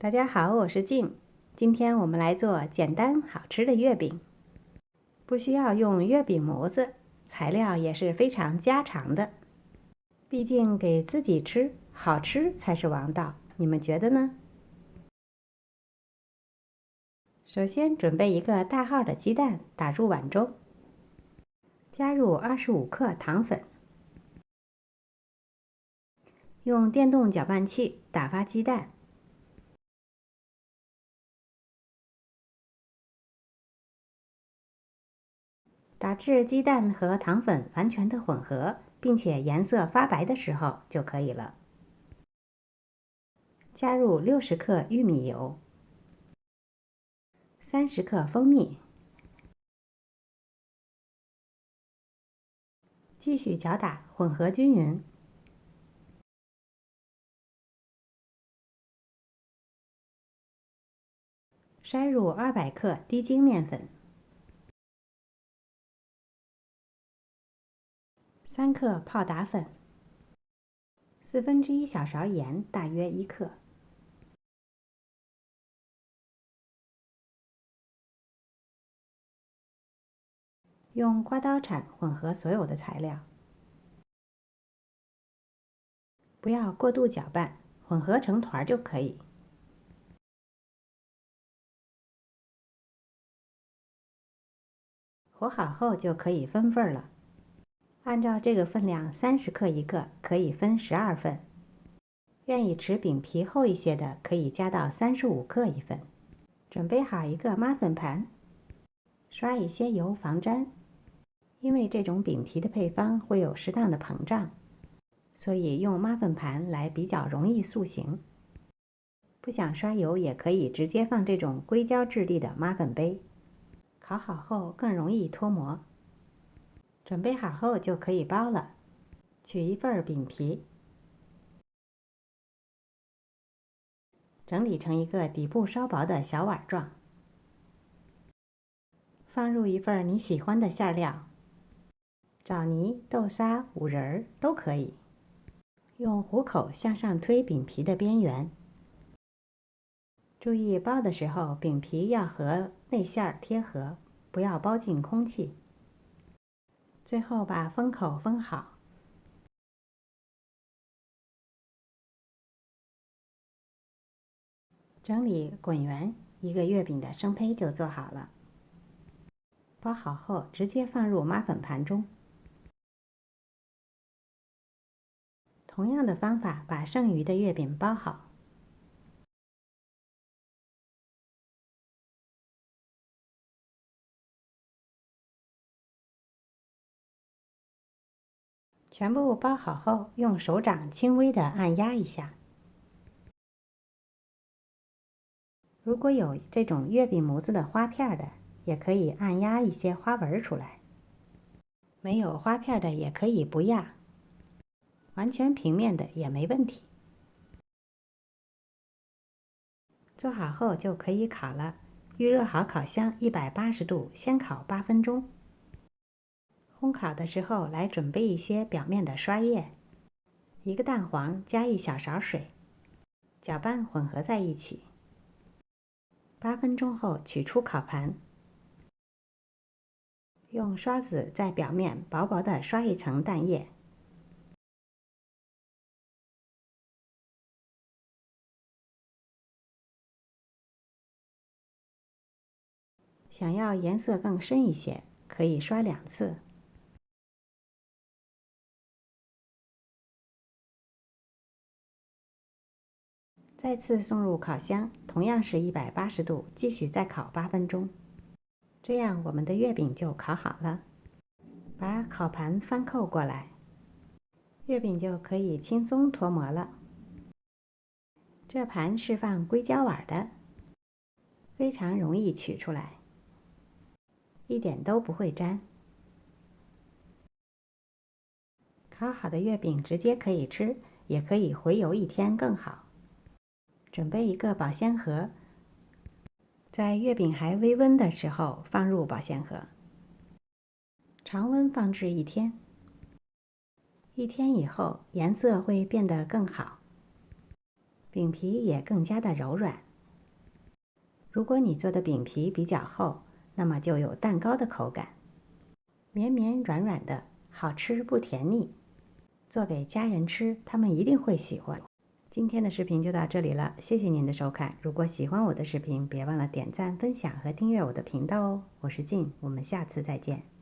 大家好，我是静。今天我们来做简单好吃的月饼，不需要用月饼模子，材料也是非常家常的。毕竟给自己吃，好吃才是王道，你们觉得呢？首先准备一个大号的鸡蛋，打入碗中，加入25克糖粉，用电动搅拌器打发鸡蛋。打至鸡蛋和糖粉完全的混合，并且颜色发白的时候就可以了。加入60克玉米油，30克蜂蜜，继续搅打，混合均匀。筛入200克低筋面粉，3克泡打粉，1/4小勺盐，大约1克。用刮刀铲混合所有的材料，不要过度搅拌，混合成团就可以。和好后就可以分份了。按照这个分量，30克一个，可以分12份。愿意吃饼皮厚一些的，可以加到35克一份。准备好一个妈粉盘，刷一些油防粘。因为这种饼皮的配方会有适当的膨胀，所以用妈粉盘来比较容易塑形。不想刷油也可以直接放这种硅胶质地的妈粉杯，烤好后更容易脱模。准备好后就可以包了。取一份饼皮，整理成一个底部稍薄的小碗状，放入一份你喜欢的馅料，枣泥、豆沙、五仁都可以。用虎口向上推饼皮的边缘，注意包的时候饼皮要和内馅贴合，不要包进空气。最后把封口封好，整理滚圆，一个月饼的生胚就做好了。包好后直接放入妈粉盘中。同样的方法把剩余的月饼包好。全部包好后，用手掌轻微的按压一下。如果有这种月饼模子的花片的，也可以按压一些花纹出来。没有花片的也可以不压，完全平面的也没问题。做好后就可以烤了。预热好烤箱180度，先烤8分钟。烘烤的时候来准备一些表面的刷液，1个蛋黄加1小勺水，搅拌混合在一起。8分钟后取出烤盘，用刷子在表面薄薄的刷一层蛋液。想要颜色更深一些，可以刷2次。再次送入烤箱，同样是180度，继续再烤8分钟。这样我们的月饼就烤好了。把烤盘翻扣过来，月饼就可以轻松脱模了。这盘是放硅胶碗的，非常容易取出来，一点都不会粘。烤好的月饼直接可以吃，也可以回油1天更好。准备一个保鲜盒，在月饼还微温的时候放入保鲜盒，常温放置1天。1天以后，颜色会变得更好，饼皮也更加的柔软。如果你做的饼皮比较厚，那么就有蛋糕的口感，绵绵软软的，好吃不甜腻。做给家人吃，他们一定会喜欢。今天的视频就到这里了，谢谢您的收看。如果喜欢我的视频，别忘了点赞、分享和订阅我的频道哦。我是静，我们下次再见。